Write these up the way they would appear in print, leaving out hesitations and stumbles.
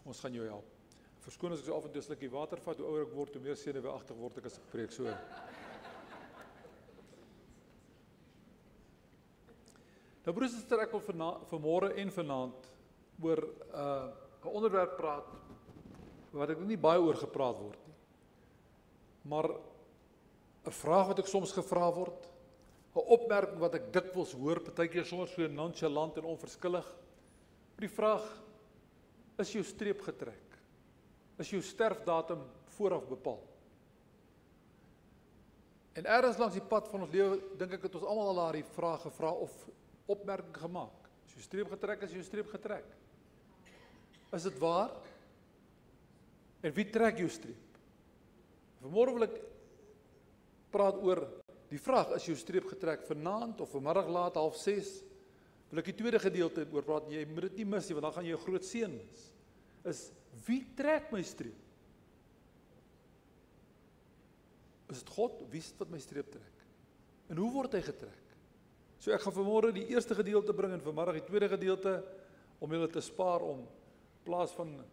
Ons gaan jou help. Verskoon as ek so af en toe 'n slukkie water vat, hoe ouer ek word, hoe meer senuweeagtig word ek as ek preek so. Nou broers en susters, ek wil vanmôre en vanaand oor 'n onderwerp praat wat ek nie baie oor gepraat word nie. Maar 'n vraag wat ek soms gevra word, 'n opmerking wat ek dikwels hoor, partykeer sommer so nonchalant en onverskillig. Die vraag: is jou streep getrek? Is jou sterfdatum vooraf bepaal? En ergens langs die pad van ons lewe, dink ek het ons almal al daardie vraag gevra of opmerking gemaak. Is jou streep getrek, is jou streep getrek? Is dit waar? En wie trek jou streep? Vanmôre wil ek praat oor die vraag, is jou streep getrek vanaand of vanmiddag laat 5:30? Wil ek die tweede gedeelte oor praat, jy moet dit nie mis nie, want dan gaan jy 'n groot seën mis. Is, wie trek my streep? Is dit God? Wie is dit wat my streep trek? En hoe word hy getrek? So ek gaan vanmôre die eerste gedeelte bring en vanmiddag die tweede gedeelte, om julle te spaar om in plaas van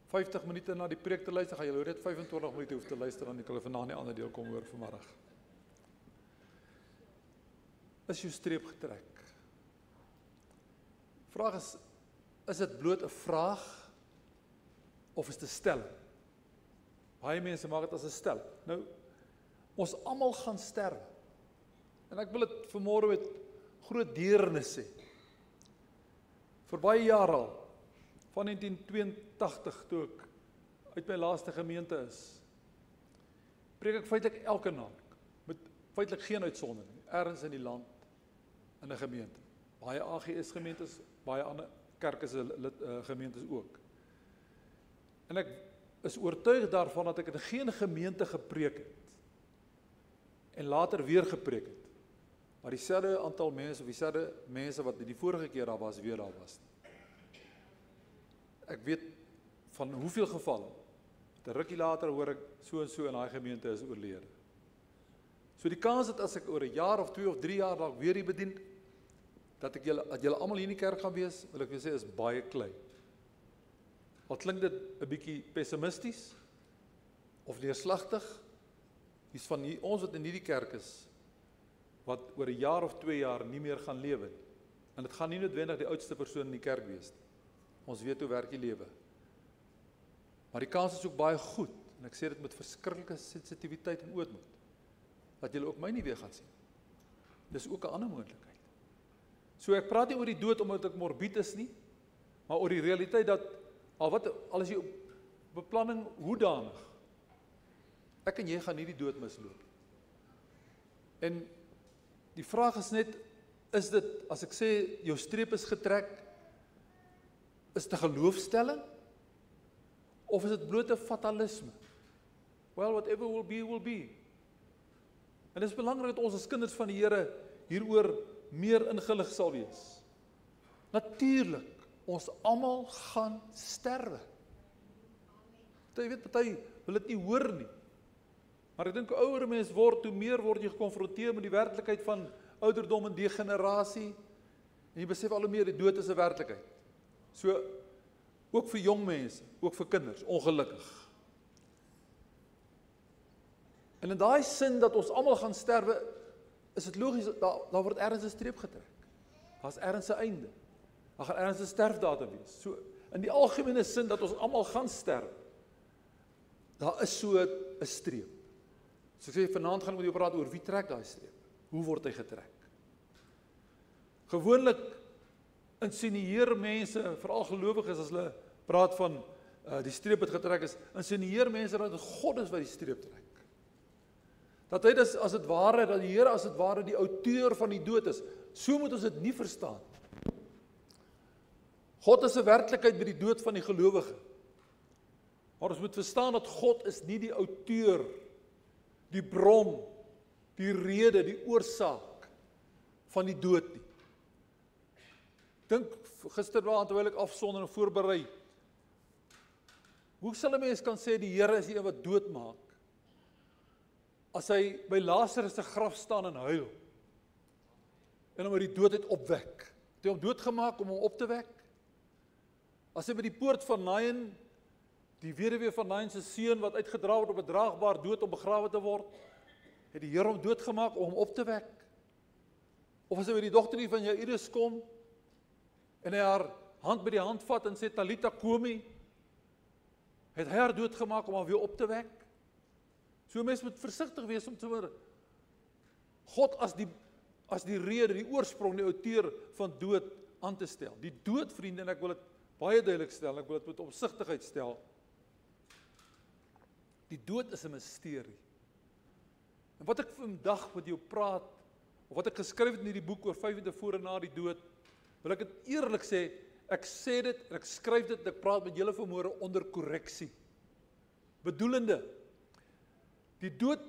50 minute na die preek te luister, gaan julle net 25 minute hoef te luister, dan kan julle vanaand die ander deel kom hoor vanmiddag. Is jou streep getrek? Vraag is dit bloot 'n vraag of is dit 'n stelling? Baie mense maak dit as 'n stelling. Nou, ons almal gaan sterwe. En ek wil dit vanmôre met groot deernis sê. Vir baie jare al, van 1982 toe ek uit my laaste gemeente is, preek ek feitelik elke naweek, met feitelik geen uitsondering, ergens in die land, in 'n gemeente. Baie AGS gemeentes, baie ander kerke se gemeentes ook. En ek is oortuig daarvan dat ek in geen gemeente gepreek het, en later weer gepreek het, maar dieselfde aantal mense, of dieselfde mense wat die vorige keer daar was, weer daar was. Ek weet van hoeveel gevalle, 'n rukkie later hoor ek so en so in daai gemeente is oorlede. So die kans dat as ek oor 'n jaar of 2 of 3 jaar dalk weer hier bedien, dat julle almal hier in die kerk gaan wees, wil ek wil sê is baie klein. Al klink dit 'n bietjie pessimisties of neerslagtig, dis van ons wat in hierdie kerk is, wat oor 'n jaar of 2 jaar nie meer gaan lewe nie. En dit gaan nie noodwendig die oudste persoon in die kerk wees nie. Ons weet hoe werk die lewe. Maar die kans is ook baie goed, en ek sê dit met verskriklike sensitiwiteit en ootmoed, dat julle ook my nie weer gaan sien. Dis ook 'n ander moontlikheid. So ek praat nie oor die dood omdat ek morbied is nie, maar oor die realiteit dat, al is jy op beplanning hoedanig, ek en jy gaan nie die dood misloop. En die vraag is net, is dit, as ek sê, jou streep is getrek, is dit 'n geloofstelling? Of is dit blote fatalisme? Well, whatever will be, will be. En dit is belangrik dat ons as kinders van die Here hieroor meer ingelig sal wees. Natuurlik, ons almal gaan sterwe. Party wil dit nie hoor nie. Maar ek dink hoe ouer mens word, hoe meer word jy gekonfronteer met die werklikheid van ouderdom en degenerasie. En jy besef al hoe meer die dood is 'n werklikheid. So, ook vir jong mense, ook vir kinders, ongelukkig. En in daai sin dat ons almal gaan sterwe, is dit logies, daar word ergens 'n streep getrek. Daar's ergens 'n einde. Daar gaan ergens 'n sterfdatum wees. So, in die algemene sin dat ons almal gaan sterf, daar is so 'n streep. So ek sê, vanaand gaan ek met jou praat oor wie trek daai streep. Hoe word hy getrek? Gewoonlik insinieer mense, veral gelowiges, as hulle praat van die streep wat getrek is, insinieer mense dat dit God is wat die streep trek. Dat hy dis as dit ware, dat die Here as dit ware die outeur van die dood is. So moet ons dit nie verstaan. God is 'n werklikheid by die dood van die gelowige. Maar ons moet verstaan dat God is nie die outeur, die bron, die rede, die oorsaak van die dood nie. Dink gisteraan terwyl ek afsonder en voorberei, hoe sal 'n mens kan sê die Here is die een wat dood maak, as hy by Lazarus se graf staan en huil, en hom uit die dood het opwek? Het hy hom doodgemaak om hom op te wek? As hy by die poort van Nain, die weduwee van Nain se seun wat uitgedra word op 'n draagbaar dood om begrawe te word, het die Here hom doodgemaak om hom op te wek? Of as hy by die dogtertjie van Jairus kom en hy haar hand by die hand vat en sê Talita komi, het hy haar doodgemaak om haar weer op te wek? So mens moet versigtig wees om te hoor God as die rede, die oorsprong, die outeur van dood aan te stel. Die dood, vriende, en ek wil dit baie duidelik stel, ek wil dit met opsigtigheid stel. Die dood is 'n misterie. En wat ek vandag met jou praat, of wat ek geskryf het in hierdie boek oor 5 voor en na die dood, wil ek dit eerlik sê, ek sê dit en ek skryf dit en ek praat met julle vanmôre onder korreksie. Bedoelende, die dood,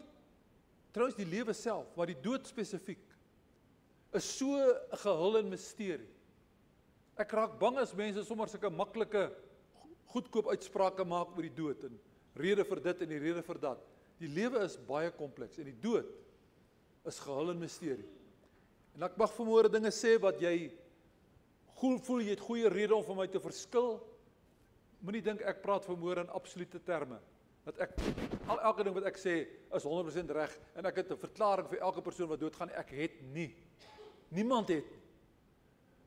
trouens die lewe self, maar die dood spesifiek, is so 'n gehul en misterie. Ek raak bang as mense sommer sulke maklike, goedkoop uitsprake maak oor die dood, en rede vir dit en die rede vir dat. Die lewe is baie kompleks, en die dood is gehul en misterie. En ek mag vanmôre dinge sê wat jy voel jy het goeie rede om van my te verskil. Moenie dink ek praat vanmôre in absolute terme, dat ek, elke ding wat ek sê is 100% reg, en ek het 'n verklaring vir elke persoon wat doodgaan, ek het nie. Niemand het nie.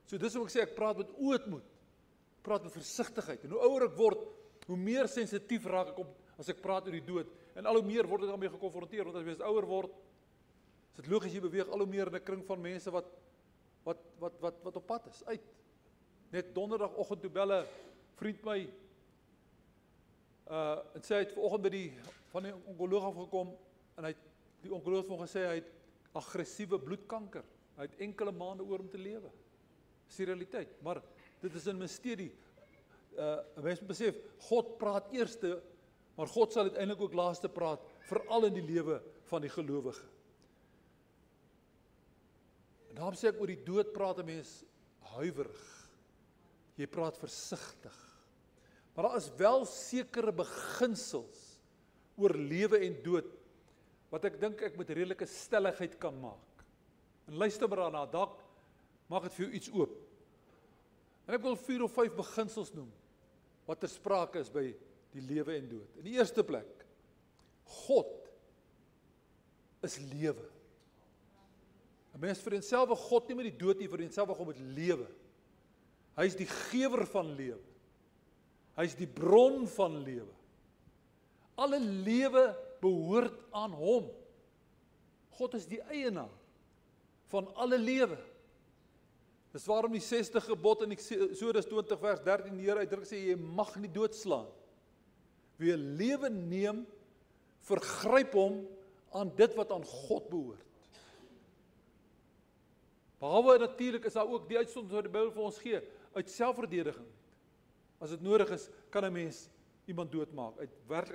So dis wat ek sê, ek praat met ootmoed, praat met versigtigheid, en hoe ouer ek word, hoe meer sensitief raak ek op, as ek praat oor die dood, en al hoe meer word ek daarmee gekonfronteer, want as jy ouer word, is dit logies, jy beweeg al hoe meer in 'n kring van mense wat op pad is, uit. Net donderdagoggend toe bel 'n vriend my, en sê hy het vanoggend by van die onkoloog afgekom, en die onkoloog het hom gesê, hy het aggressiewe bloedkanker, hy het enkele maande oor om te lewe. Dis die realiteit, maar dit is 'n misterie. 'n Mens moet besef, God praat eerste, maar God sal uiteindelik ook laaste praat, veral in die lewe van die gelowige. En daarom sê ek, oor die dood praat 'n mens huiwerig. Jy praat versigtig. Maar daar is wel sekere beginsels oor lewe en dood, wat ek dink ek met redelike stelligheid kan maak. En luister maar daarna, dalk maak dit vir jou iets oop. En ek wil 4 of 5 beginsels noem, wat ter sprake is by die lewe en dood. In die eerste plek, God is lewe. 'n Mens vereenselwig God nie met die dood nie, vereenselwig hom met lewe. Hy is die gewer van lewe. Hy is die bron van lewe. Alle lewe behoort aan hom. God is die eienaar van alle lewe. Dis waarom die 6de gebod in Eksodus 20 vers 13 die Here uitdruk sê, jy mag nie doodslaan. Wie 'n lewe neem, vergryp hom aan dit wat aan God behoort. Behalwe natuurlik is daar ook die uitsondering wat die Bybel vir ons gee, uit selfverdediging. As dit nodig is, kan 'n mens iemand doodmaak.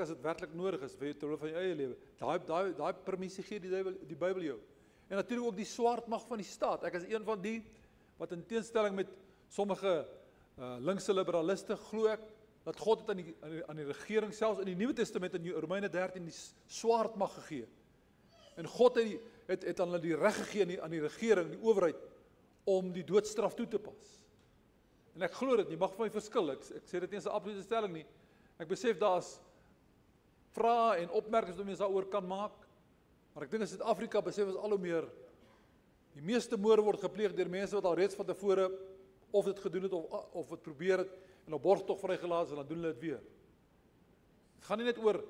As dit werklik nodig is, vir terwyl van jou eie lewe. Daai permissie gee die Bybel jou. En natuurlik ook die swaard mag van die staat. Ek is een van die wat in teenstelling met sommige linkse liberaliste glo ek dat God het aan die regering, selfs in die Nuwe Testament in Romeine 13 die swaard mag gegee. En God het aan hulle die reg gegee aan die regering, die owerheid, om die doodstraf toe te pas. En ek glo dit, jy mag van my verskil, ek sê dit nie as 'n absolute stelling nie. Ek besef daar's vrae en opmerkings wat mense daaroor kan maak, maar ek dink in Suid-Afrika besef ons al hoe meer, die meeste moorde word gepleeg deur mense wat al reeds van tevore of dit gedoen het of het probeer het en op borgtog vrygelaat is en dan doen hulle dit weer. Het gaan nie net oor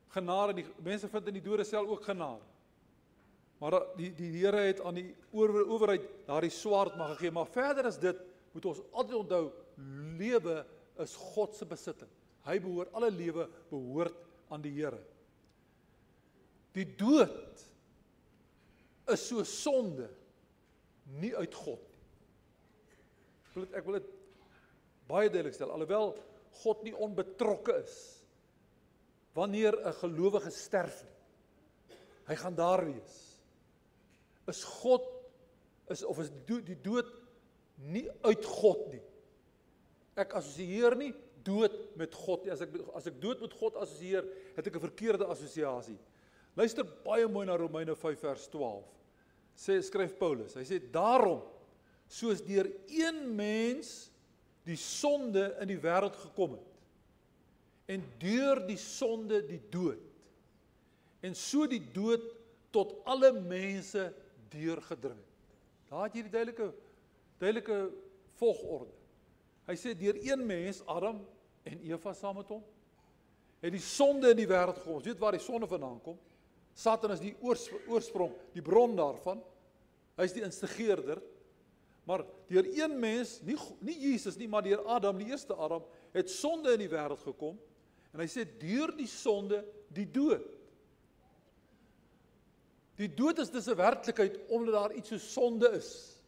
genade nie, mense vind in die dodesel ook genade. Maar die Here het aan die owerheid daardie swaard mag gegee, maar verder as dit moet ons altyd onthou, lewe is God se besitting. Hy behoort, alle lewe behoort aan die Here. Die dood is so sonde, nie uit God nie. Ek wil dit baie duidelik stel, alhoewel God nie onbetrokke is, wanneer 'n gelowige sterf nie, hy gaan daar wees. Is God, of is die dood nie uit God nie. Ek assosieer nie dood met God nie. As ek dood met God assosieer, het ek 'n verkeerde assosiasie. Luister baie mooi na Romeine 5 vers 12. Skryf Paulus, hy sê, daarom, soos deur een mens die sonde in die wêreld gekom het. En deur die sonde die dood. En so die dood tot alle mense deurgedring het. Daar het jy die duidelike volgorde. Hy sê deur een mens, Adam en Eva saam met hom, het die sonde in die wêreld gekom. Ons weet waar die sonde vandaan kom. Satan is die oorsprong, die bron daarvan. Hy is die instigeerder. Maar deur een mens, nie Jesus nie, maar deur Adam, die eerste Adam, het sonde in die wêreld gekom. En hy sê deur die sonde die dood. Die dood is dus 'n werklikheid omdat daar iets soos sonde is.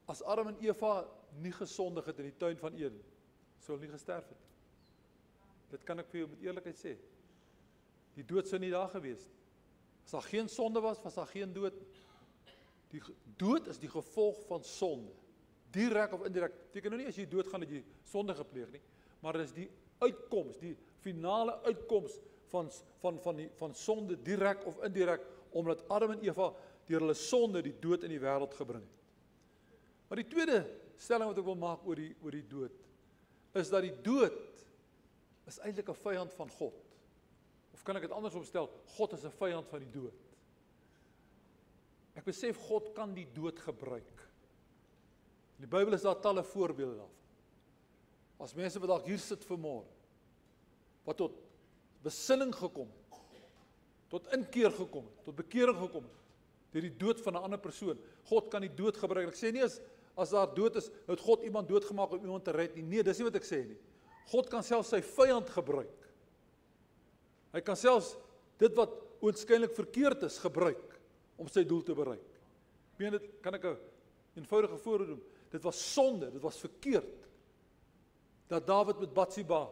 As Adam en Eva nie gesondig het in die tuin van Eden, sou hulle nie gesterf het. Dit kan ek vir jou met eerlikheid sê. Die dood sou nie daar gewees nie. As daar geen sonde was daar geen dood. Die dood is die gevolg van sonde. Direk of indirek. Beteken nou nie as jy doodgaan dat jy sonde gepleeg nie, maar dit is die uitkoms, die finale uitkoms van sonde direk of indirek, omdat Adam en Eva deur hulle sonde die dood in die wêreld gebring het. Maar die tweede stelling wat ek wil maak oor die dood, is dat die dood is eintlik 'n vyand van God. Of kan ek dit andersom stel? God is 'n vyand van die dood. Ek besef God kan die dood gebruik. In die Bybel is daar talle voorbeelde daarvan. As mense wat dalk hier sit vanmôre, wat tot besinning gekom het, tot inkeer gekom het, tot bekering gekom het, deur die dood van 'n ander persoon. God kan die dood gebruik. Ek sê nie as daar dood is, het God iemand doodgemaak om iemand te red nie. Nee, dis nie wat ek sê nie. God kan selfs sy vyand gebruik. Hy kan selfs dit wat oënskynlik verkeerd is, gebruik om sy doel te bereik. Ek meen dit, kan ek 'n eenvoudige voorbeeld doen. Dit was sonde, dit was verkeerd, dat Dawid met Batsheba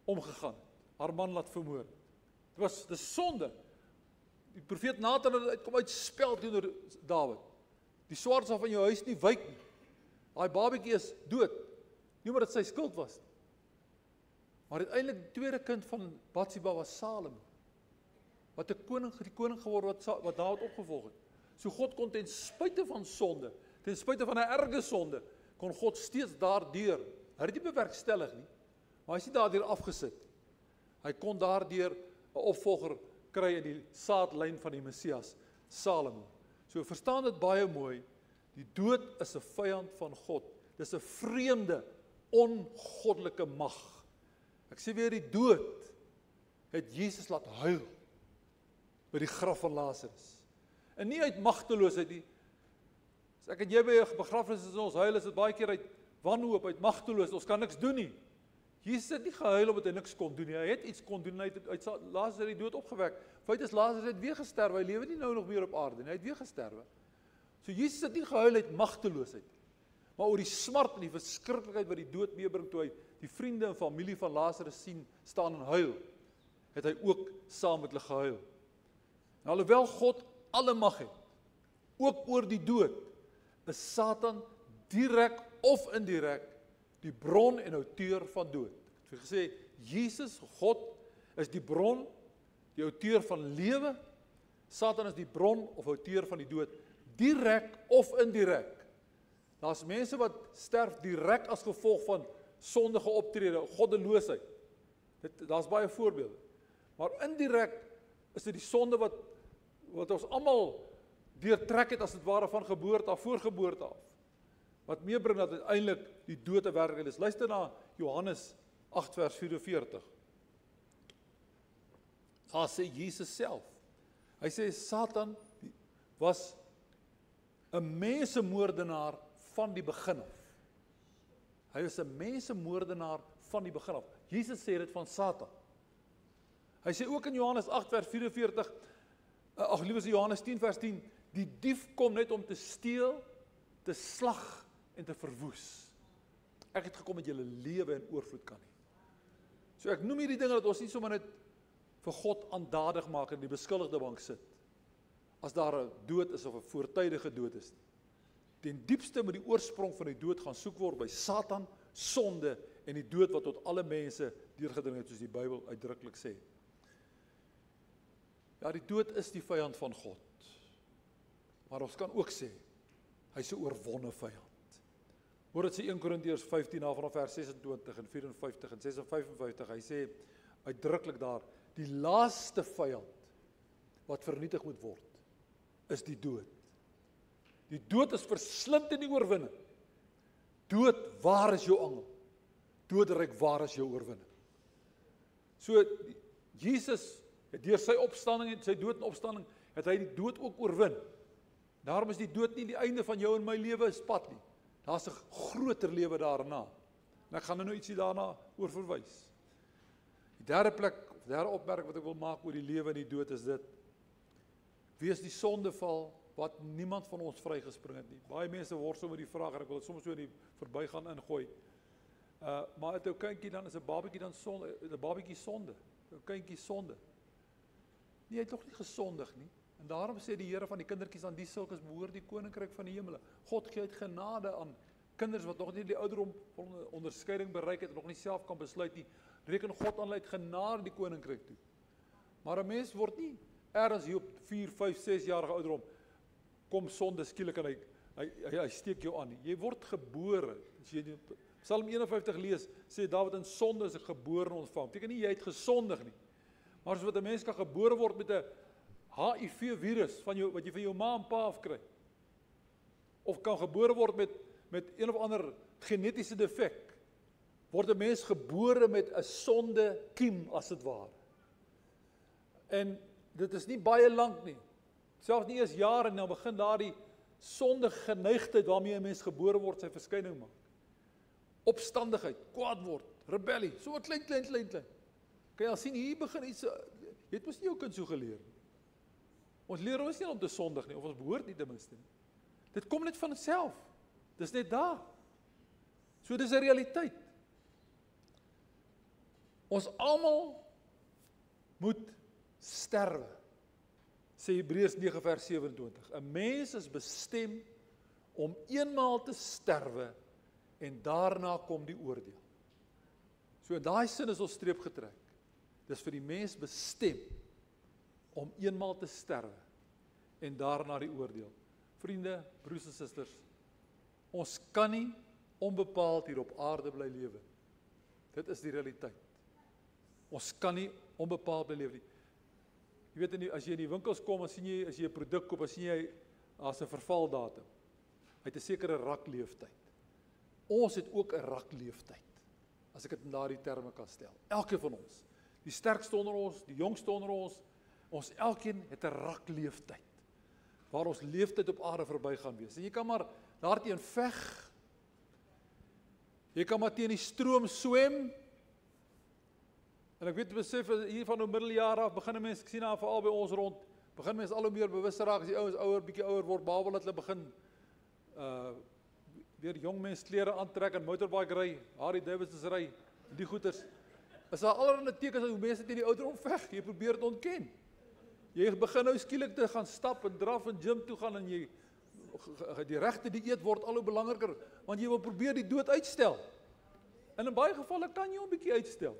omgegaan het, haar man laat vermoor. Dis sonde. Die profeet Nathan het uitkom uitspel teenoor Dawid. Die swaard sal van jou huis nie wyk nie. Daai babatjie is dood. Nie omdat dit sy skuld was nie. Maar uiteindelik die tweede kind van Batsheba was Salomo, wat die koning geword wat Dawid opgevolg het. So God kon ten spyte van sonde, ten spyte van 'n erge sonde, kon God steeds daardeur, hy het nie bewerkstellig nie, maar hy is nie daardeur afgesit. Hy kon daardeur 'n opvolger kry in die saadlyn van die Messias, Salomo. So verstaan dit baie mooi, die dood is 'n vyand van God. Dis 'n vreemde, ongoddelike mag. Ek sê weer, die dood het Jesus laat huil by die graf van Lazarus. En nie uit magteloosheid nie. As ek en jy by 'n begrafnis is, ons huil, is dit baie keer uit wanhoop, uit magteloosheid, ons kan niks doen nie. Jesus het nie gehuil omdat hy niks kon doen nie. Hy het iets kon doen, hy het uit Lazarus uit die dood opgewek. Feit is, Lazarus het weer gesterwe, hy lewe nie nou nog meer op aarde nie, hy het weer gesterwe. So Jesus het nie gehuil uit magteloosheid, maar oor die smart en die verskriklikheid wat die dood meebring, toe hy die vriende en familie van Lazarus sien staan en huil, het hy ook saam met hulle gehuil. En alhoewel God alle mag het, ook oor die dood, is Satan direk of indirek die bron en outeur van dood. Ek het gesê, Jesus, God, is die bron, die outeur van lewe. Satan is die bron of outeur van die dood, direk of indirek. Daar's mense wat sterf direk as gevolg van sondige optrede, goddeloosheid. Daar's baie voorbeelde. Maar indirek is dit die sonde wat ons almal deurtrek het as dit ware van geboorte af, voorgeboorte af. Wat meebring dat uiteindelik die dood 'n werklikheid is. Luister na Johannes 8 vers 44. Daar sê Jesus self. Hy sê Satan was 'n mensemoordenaar van die begin af. Hy was 'n mensemoordenaar van die begin af. Jesus sê dit van Satan. Hy sê ook in Johannes 8 vers 44, liewer Johannes 10 vers 10, die dief kom net om te steel, te slag en te verwoes. Ek het gekom dat julle lewe in oorvloed kan hê. So ek noem hierdie dinge dat ons nie sommer net vir God aandadig maak en die beskuldigde bank sit, as daar 'n dood is of 'n voortydige dood is. Ten diepste moet die oorsprong van die dood gaan soek word by Satan, sonde en die dood wat tot alle mense deurgedring het, soos die Bybel uitdruklik sê. Ja, die dood is die vyand van God. Maar ons kan ook sê, hy is 'n oorwonne vyand. Hoor dit sê 1 Korintiërs 15 vanaf vers 26 en 54 en 56, hy sê uitdruklik daar, die laaste vyand wat vernietig moet word, is die dood. Die dood is verslind in die oorwinning. Dood, waar is jou angel? Doodryk, waar is jou oorwinning? So, Jesus, deur sy opstanding en sy dood en opstanding, het hy die dood ook oorwin. Daarom is die dood nie die einde van jou en my lewe is pad nie. Daar's 'n groter lewe daarna. En ek gaan nou ietsie daarna oor verwys. Die derde plek, derde opmerking wat ek wil maak oor die lewe en die dood is dit. Wie is die sondeval wat niemand van ons vrygespring het nie? Baie mense worstel met die vraag en ek wil dit soms so in die verbygaan ingooi. Maar het 'n kindjie dan is 'n babatjie dan sonde, 'n babatjie sonde, 'n kindjie sonde. Nee, hy het nog nie gesondig nie. En daarom sê die Here van die kindertjies aan die sulkes behoort die koninkryk van die hemele. God gee uit genade aan kinders wat nog nie die ouderdom van onderskeiding bereik het en nog nie self kan besluit nie. Reken God aan uit genade die koninkryk toe. Maar 'n mens word nie ergens hier op 4, 5, 6 jarige ouderdom kom sonde skielik en hy steek jou aan. Jy word gebore. As jy Psalm 51 lees, sê Dawid in sonde is ek gebore en ontvang. Beteken nie jy het gesondig nie. Maar as wat 'n mens kan gebore word met 'n HIV virus van jou wat jy van jou ma en pa af kry. Of kan gebore word met een of ander genetiese defek. Word 'n mens gebore met 'n sonde kiem as dit ware. En dit is nie baie lank nie. Selfs nie eens jare en dan begin daardie sondige geneigtheid waarmee 'n mens gebore word sy verskyning maak. Opstandigheid, kwaad word, rebellie, so klein. Kan jy al sien hier begin iets, jy het mos nie jou kind so geleer nie. Ons leer ons nie om te sondig nie, of ons behoort nie ten minste nie. Dit kom net van self. Dis net daar. So dis 'n realiteit. Ons almal moet sterwe. Sê Hebreërs 9 vers 27. 'n Mens is bestem om eenmaal te sterwe en daarna kom die oordeel. So in daai sin is ons streep getrek. Dis vir die mens bestem om eenmaal te sterwe en daarna die oordeel. Vriende, broers en susters, ons kan nie onbepaald hier op aarde bly lewe. Dit is die realiteit. Ons kan nie onbepaald bly lewe nie. Jy weet, as jy in die winkels kom, en sien jy, as jy 'n produk koop, dan sien jy, as 'n vervaldatum. Hy het 'n sekere rakleeftyd. Ons het ook 'n rakleeftyd, as ek dit in daardie terme kan stel. Elkeen van ons. Die sterkste onder ons, die jongste onder ons elkeen het 'n rakleeftyd, waar ons leeftyd op aarde verby gaan wees. En jy kan maar daarteen veg, jy kan maar teen die stroom swem, en ek weet, besef, hier van nou middeljare af, begin mense, ek sien daar veral by ons rond, begin mense al hoe meer bewus raak, as die ouens ouer, bietjie ouer word, behalwe dat hulle begin, weer jong mense klere aantrek en motorbike ry, Harley Davidson ry, die goeters, is daar allerlei tekens hoe mense teen die ouderdom veg, jy probeer dit ontken. Jy begin nou skielik te gaan stap en draf en gym toe gaan en die regte dieet word al hoe belangriker, want jy wil probeer die dood uitstel. En in baie gevalle kan jy hom 'n bietjie uitstel.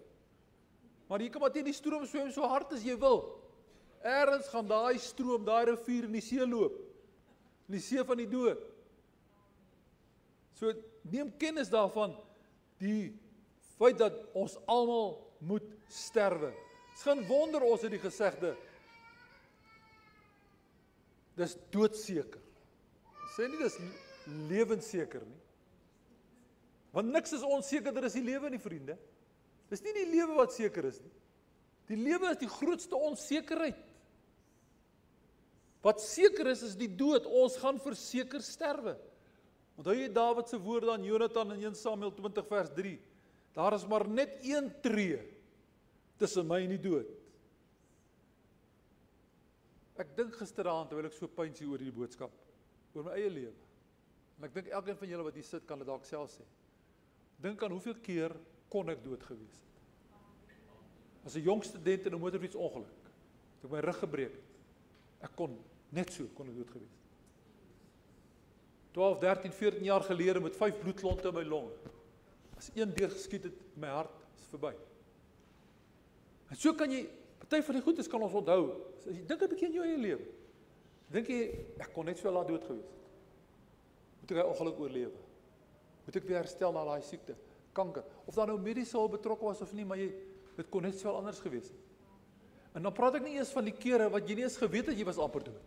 Maar jy kan maar teen die stroom swem so hard as jy wil. Ergens gaan daai stroom, daai rivier in die see loop. In die see van die dood. So neem kennis daarvan, die feit dat ons almal moet sterwe. Dis geen wonder ons het die gesegde, dis doodseker. Sê nie dis lewensseker nie. Want niks is onsekerder as die lewe nie, vriende. Dis nie die lewe wat seker is nie. Die lewe is die grootste onsekerheid. Wat seker is die dood. Ons gaan verseker sterwe. Onthou jy Dawid se woorde aan Jonathan in 1 Samuel 20 vers 3. Daar is maar net een tree tussen my en die dood. Ek dink gisteraan terwyl ek so pynsie oor die boodskap, oor my eie lewe. En ek dink elkeen van julle wat hier sit kan dit dalk self sê. Dink aan hoeveel keer kon ek dood gewees het. As 'n jong student in 'n motorfietsongeluk, het ek my rug gebreek het. Ek kon ek dood gewees het. 12, 13, 14 jaar gelede met 5 bloedklonte in my longe. As een deurgeskiet het in my hart, is verby. En so kan jy, party van die goedes kan ons onthou. As jy dink 'n bietjie in jou eie lewe. Dink jy, ek kon net so laat dood gewees het. Moet ek 'n ongeluk oorlewe? Moet ek weer herstel na daai siekte, kanker, of daar nou mediese hulp betrokke was of nie, maar dit kon net so anders gewees het. En dan praat ek nie eers van die kere wat jy nie eens geweet het jy was amper dood.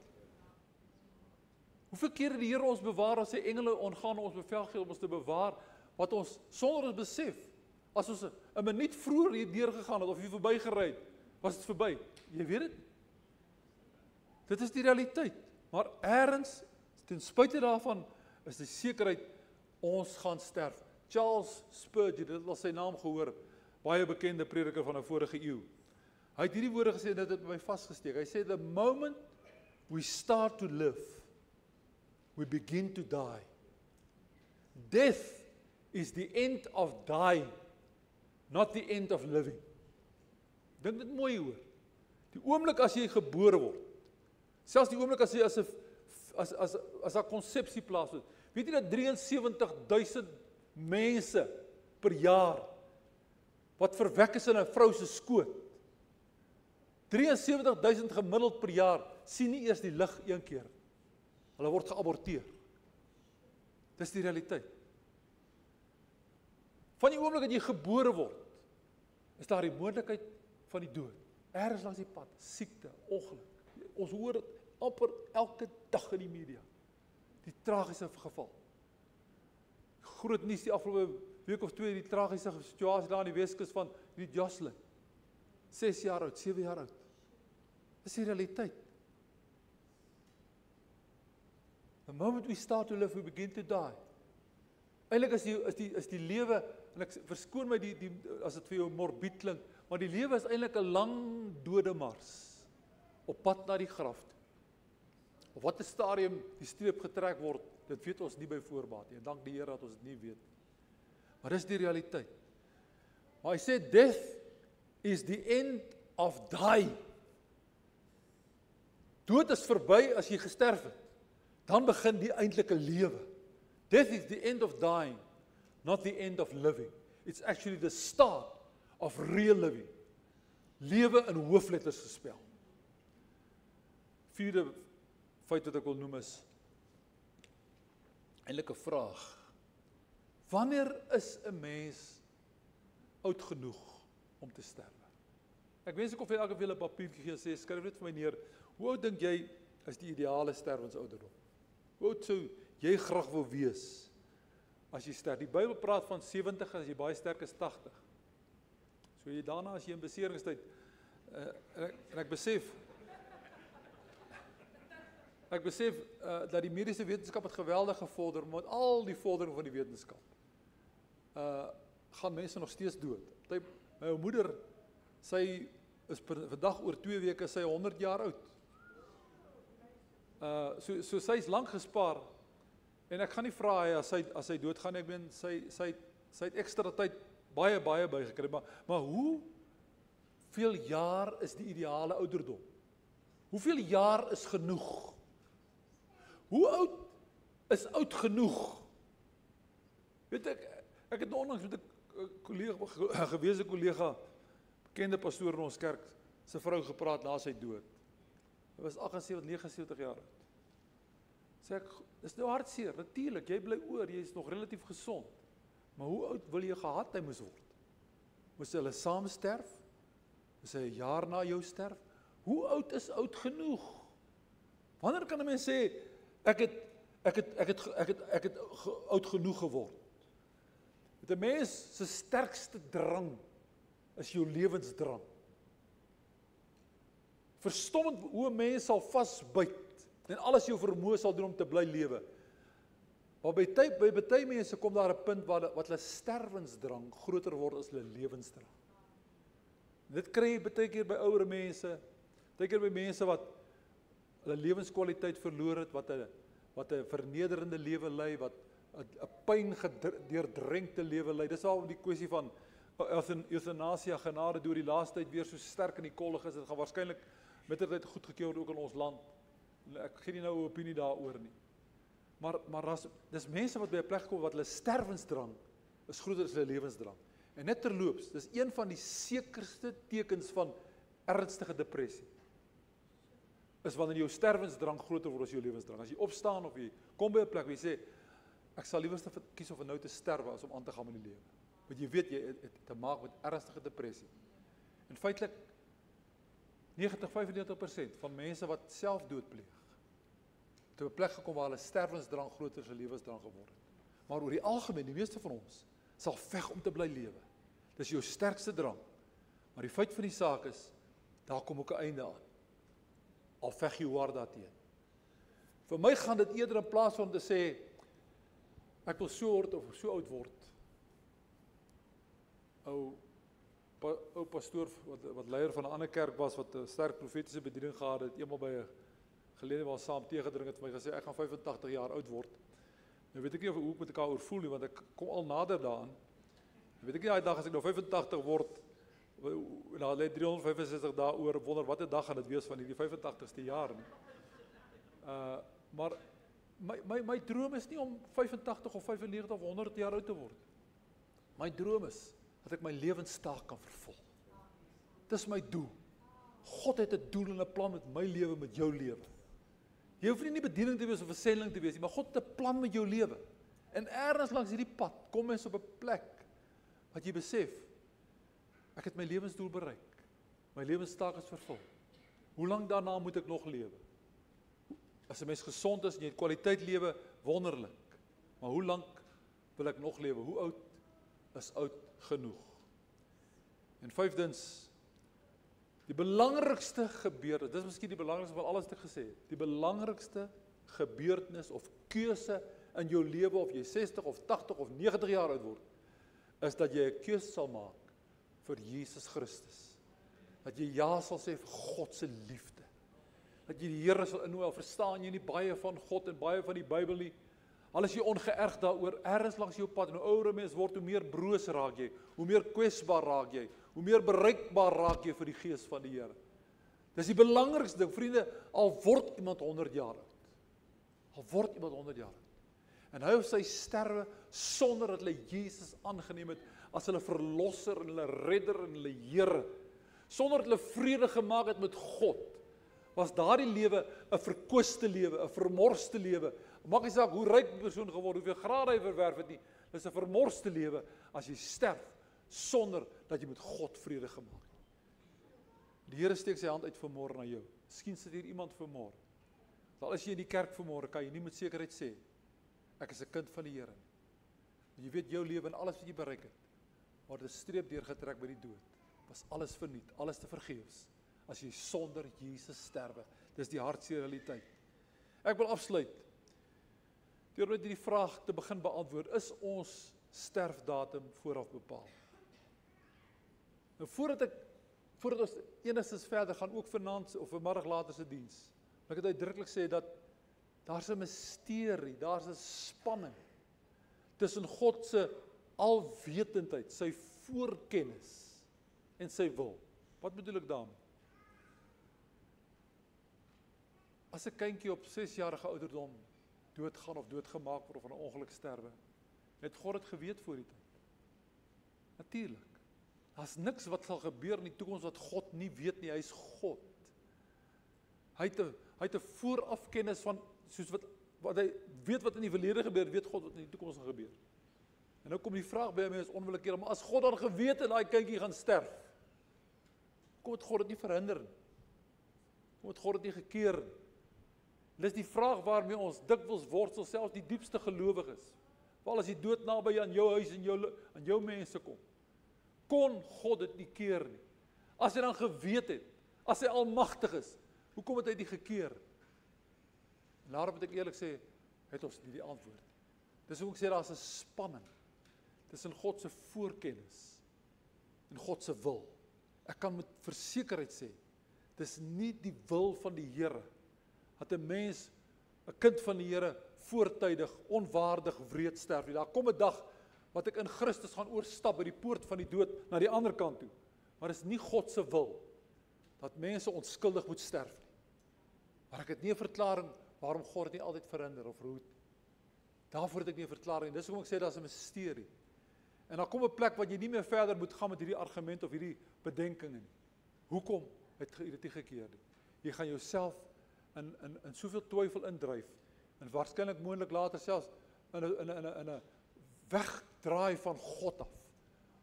Hoeveel kere die Here ons bewaar, as sy engele ongaan ons bevel gee om ons te bewaar, wat ons sonder ons besef, as ons 'n minuut vroeër hier deurgegaan het of hier verby gery het, was dit verby. Jy weet dit? Dit is die realiteit. Maar ergens, ten spyte daarvan, is die sekerheid, ons gaan sterf. Charles Spurgeon, dit het al sy naam gehoor, baie bekende prediker van 'n vorige eeu. Hy het hierdie woorde gesê, en dit het my vasgesteek. Hy sê, the moment we start to live, we begin to die. Death is the end of dying, not the end of living. Dink dit mooi hoor. Die oomblik as jy gebore word, selfs die oomblik as jy as 'n konsepsie plaasvind. Weet jy dat 73,000 mense per jaar wat verwek is in 'n vrou se skoot, 73,000 gemiddeld per jaar sien nie eers die lig een keer. Hulle word geaborteer. Dis die realiteit. Van die oomblik dat jy gebore word, is daar die moontlikheid van die dood. Ergens langs die pad, siekte, ongeluk. Ons hoor dit amper elke dag in die media. Die tragiese geval. Groot nuus die afgelope week of 2, die tragiese situasie daar aan die Weskus van die Jocelyn. 6 jaar oud, 7 jaar oud. Dis die realiteit. The moment we start to live, we begin to die. Eintlik is die lewe, en ek verskoon my as dit vir jou morbied klink, maar die lewe is eintlik 'n lang dodemars op pad na die graf toe. Op watter stadium die streep getrek word, dit weet ons nie by voorbaat nie. En dank die Here dat ons dit nie weet. Maar dis die realiteit. Maar hy sê death is the end of dying. Dood is verby as jy gesterf het. Dan begin die eintlike lewe. Death is the end of dying, not the end of living. It's actually the start of real living. Lewe in hoofletters gespel. Vierde feit wat ek wil noem is eintlik 'n vraag. Wanneer is 'n mens oud genoeg om te sterwe? Ek wens ek kon vir elke week 'n papiertjie gee en sê, skryf net vir my neer, hoe oud dink jy is die ideale sterwensouderdom? Hoe oud sou jy graag wil wees as jy sterf? Die Bybel praat van 70, as jy baie sterk is 80. So jy daarna as jy in beseringstyd, en ek besef dat die mediese wetenskap het geweldig gevorder, met al die vordering van die wetenskap, gaan mense nog steeds dood. My moeder, sy is vandag oor 2 weke, sy 100 jaar oud. So sy is lank gespaar, en ek gaan nie vra as sy doodgaan, ek meen, sy het ekstra tyd baie bygekry, maar hoeveel jaar is die ideale ouderdom? Hoeveel jaar is genoeg? Hoe oud is oud genoeg? Weet ek het onlangs met 'n gewese kollega, bekende pastoor in ons kerk, sy vrou gepraat na sy dood. Hy was 78, 79 jaar oud. Sê ek, dis nou hartseer, natuurlik, jy bly oor, jy is nog relatief gesond. Maar hoe oud wil jy gehad hy moes word? Moes hulle saam sterf? Moes hy 'n jaar na jou sterf? Hoe oud is oud genoeg? Wanneer kan 'n mens sê ek het oud genoeg geword? Met 'n mens se sterkste drang is jou lewensdrang. Verstommend hoe 'n mens sal vasbyt en alles jou vermoë sal doen om te bly lewe. Maar by baie mense kom daar 'n punt wat hulle sterwensdrang groter word as hulle lewensdrang. Dit kry jy baie keer by ouer mense, baie keer by mense wat hulle lewenskwaliteit verloor het, wat 'n vernederende lewe lei, wat 'n pyn deurdrenkte lewe lei. Dis al die kwessie van euthanasia, genade deur die laaste tyd weer so sterk in die kollig is. Dit gaan waarskynlik mettertyd goedgekeur word ook in ons land. Ek gee nie nou 'n opinie daaroor nie. Maar dis mense wat by 'n plek kom wat hulle sterwensdrang is groter as hulle lewensdrang. En net terloops, dis een van die sekerste tekens van ernstige depressie. Is wanneer jou sterwensdrang groter word as jou lewensdrang. As jy opstaan of jy kom by 'n plek waar jy sê, Ek sal liewer kies om vir nou te sterwe as om aan te gaan met die lewe. Want jy weet jy het te maak met ernstige depressie. En feitlik 90-95% van mense wat selfdood pleeg, het op 'n plek gekom waar hulle sterwensdrang groter as hulle lewensdrang geword het. Maar oor die algemeen, die meeste van ons sal veg om te bly lewe. Dis jou sterkste drang. Maar die feit van die saak is, daar kom ook 'n einde aan. Al veg jy hard daarteen. Vir my gaan dit eerder in plaas van om te sê, ek wil so word of so oud word. Ou pastoor wat leier van 'n ander kerk was, wat 'n sterk profetiese bediening gehad het, eendag by 'n geleentheid waar ons saam teegedrink het, vir my gesê, ek gaan 85 jaar oud word. Nou weet ek nie hoe ek met mekaar oor voel nie, want ek kom al nader daaraan. Nou weet ek nie, daai dag as ek nou 85 word, daar lê 365 dae oor, wonder watter dag gaan dit wees van hierdie 85ste jaar nie. Maar my droom is nie om 85 of 95 of 100 jaar oud te word. My droom is dat ek my lewenstaak kan vervul. Dis my doel. God het 'n doel en 'n plan met my lewe, met jou lewe. Jy hoef nie 'n bediening te wees of 'n sending te wees nie, maar God het 'n plan met jou lewe. En ergens langs hierdie pad kom mens op 'n plek wat jy besef, ek het my lewensdoel bereik. My lewenstaak is vervul. Hoe lank daarna moet ek nog lewe? As 'n mens gesond is en jy het kwaliteit lewe, wonderlik. Maar hoe lank wil ek nog lewe? Hoe oud is oud genoeg? En vyfdens, die belangrikste gebeurtenis, dis miskien die belangrikste van alles wat ek gesê het, die belangrikste gebeurtenis of keuse in jou lewe, of jy 60 of 80 of 90 jaar oud word, is dat jy 'n keuse sal maak vir Jesus Christus. Dat jy ja sal sê vir God se liefde. Dat jy die Here sal innooi, al verstaan jy nie baie van God en baie van die Bybel nie. Al is jy ongeërg daaroor, ergens langs jou pad, en hoe ouer mens word, hoe meer broos raak jy, hoe meer kwesbaar raak jy, hoe meer bereikbaar raak jy vir die gees van die Here. Dis die belangrikste ding, vriende, al word iemand 100 jaar oud. Al word iemand 100 jaar oud. En hy of sy sterwe sonder dat hulle Jesus aangeneem het as hulle verlosser en hulle redder en hulle Here. Sonder dat hulle vrede gemaak het met God. Was daardie lewe 'n verkwiste lewe, 'n vermorste lewe. Maak nie saak hoe ryk die persoon geword, hoeveel grade hy verwerf het nie. Dis 'n vermorste lewe as jy sterf sonder dat jy met God vrede gemaak het. Die Here steek sy hand uit vanmôre na jou. Miskien sit hier iemand vanmôre. Al is jy in die kerk vanmôre, kan jy nie met sekerheid sê, ek is 'n kind van die Here. Jy weet jou lewe en alles wat jy bereik het, word 'n streep deurgetrek by die dood. Was alles verniet, alles te vergeefs. As jy sonder Jesus sterwe. Dis die hartseer realiteit. Ek wil afsluit deur net hierdie vraag te begin beantwoord. Is ons sterfdatum vooraf bepaal? Nou voordat ons enigstens verder gaan, ook vanaand of vanmiddag later se diens, ek het uitdruklik sê dat daar's 'n misterie, daar's 'n spanning tussen God se alwetendheid, sy voorkennis en sy wil. Wat bedoel ek daarmee? As 'n kindjie op 6-jarige ouderdom doodgaan of doodgemaak word of van 'n ongeluk sterwe, het God dit geweet voor die tyd. Natuurlik. Daar's niks wat sal gebeur in die toekoms wat God nie weet nie, hy's God. Hy het 'n voorafkennis van, soos wat hy weet wat in die verlede gebeur, weet God wat in die toekoms gaan gebeur. En nou kom die vraag by my is onwillekeurig, maar as God dan geweet het daai kindjie gaan sterf, kom het God dit nie verhinder nie? Kom het God dit nie gekeer nie? Dis die vraag waarmee ons dikwels worstel, selfs die diepste gelowiges. Veral as die dood naby aan jou huis en aan jou mense kom. Kon God dit nie keer nie? As hy dan geweet het, as hy almagtig is, hoekom het hy dit gekeer? En daarom moet ek eerlik sê, het ons nie die antwoord. Dis hoe ek sê, daar's 'n spanning tussen God se voorkennis en God se wil. Ek kan met versekerheid sê, dis nie die wil van die Here dat 'n mens, 'n kind van die Here, voortydig, onwaardig, wreed sterf nie. Daar kom 'n dag wat ek in Christus gaan oorstap by die poort van die dood na die ander kant toe. Maar dis nie God se wil dat mense onskuldig moet sterf nie. Maar ek het nie 'n verklaring waarom God dit nie altyd verhinder of verhoed. Daarvoor het ek nie 'n verklaring. Dis hoekom ek sê daar's 'n misterie. En dan kom 'n plek wat jy nie meer verder moet gaan met hierdie argument of hierdie bedenkinge nie. Hoekom het jy dit nie gekeer nie? Jy gaan jouself in soveel twyfel indryf, en waarskynlik moontlik later selfs in 'n wegdraai van God af.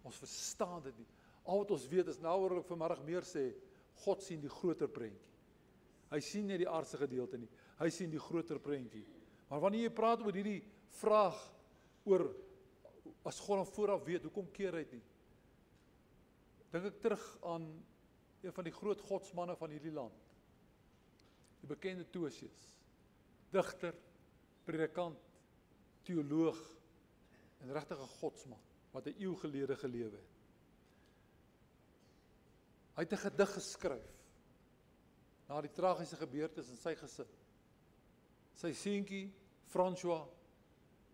Ons verstaan dit nie. Al wat ons weet is, nou wil ek vanmiddag meer sê, God sien die groter prentjie. Hy sien nie die aardse gedeelte nie, hy sien die groter prentjie. Maar wanneer jy praat oor hierdie vraag, oor, as God dan vooraf weet, hoekom keer hy dit nie? Dink ek terug aan een van die groot godsmanne van hierdie land, die bekende Tosius, digter, predikant, teoloog, en regtig 'n godsman, wat 'n eeu gelede gelewe het. Hy het 'n gedig geskryf, na die tragiese gebeurtes in sy gesin. Sy seentjie, François,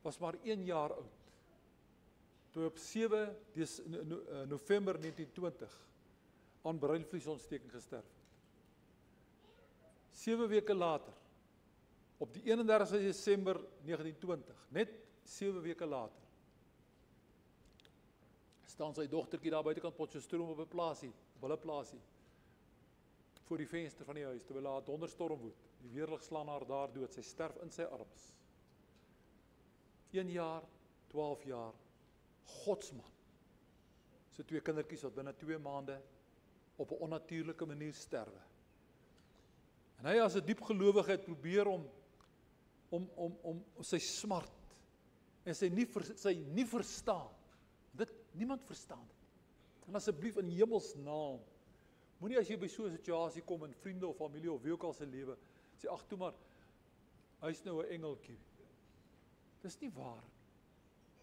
was maar 1 jaar oud, toe op 7 November 1920 aan breinvliesontsteking gesterf het. 7 weke later, op die 31 Desember 1920, net 7 weke later, staan sy dogtertjie daar buitekant Potchefstroom op 'n plaasie, op hulle plaasie, voor die venster van die huis, terwyl haar donderstorm woed. Die weerlig slaan haar daar dood, sy sterf in sy arms. 1 jaar, 12 jaar, godsman. Sy 2 kindertjies wat binne 2 maande op 'n onnatuurlike manier sterwe. En hy as 'n diep gelowige het probeer om sy smart en sy nie verstaan. Niemand verstaan dit. En asseblief in hemelsnaam, moenie as jy by so 'n situasie kom in vriende of familie of wie ook al se lewe, sê ag toe maar, hy's nou 'n engeltjie. Dis nie waar.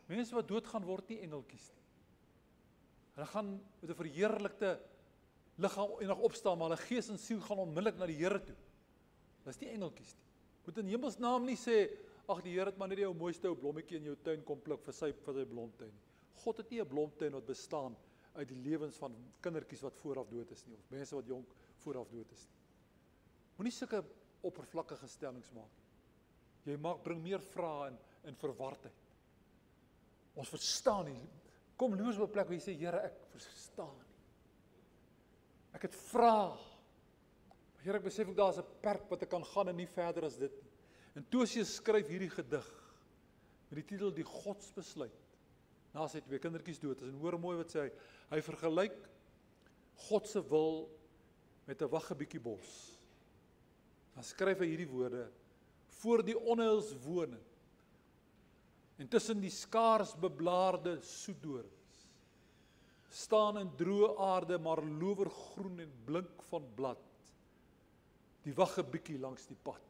Mense wat doodgaan word nie engeltjies nie. Hulle gaan met 'n verheerlikte liggaam eendag opstaan, maar hulle gees en siel gaan onmiddellik na die Here toe. Dis nie engeltjies nie. Moet in hemelsnaam nie sê, ag die Here het maar net jou mooiste ou blommetjie in jou tuin kom pluk vir sy blomtuin nie. God het nie 'n blomtuin wat bestaan uit die lewens van kindertjies wat vooraf dood is nie, of mense wat jonk vooraf dood is nie. Moenie sulke oppervlakkige stellings maak. Jy bring meer vrae en verwardheid. Ons verstaan nie. Kom loers op 'n plek waar jy sê, Here, ek verstaan nie. Ek het vrae. Here, ek besef ook daar is 'n perk wat ek kan gaan en nie verder as dit nie. En Tosius skryf hierdie gedig met die titel Die Godsbesluit. Na sy 2 kindertjies dood is, en hoor mooi wat sê hy. Hy vergelyk God se wil met 'n waggebietjie bos. Dan skryf hy hierdie woorde: voor die onheilswoning en tussen die skaars beblaarde soetdorings staan in droë aarde maar lowergroen en blink van blad die waggebietjie langs die pad.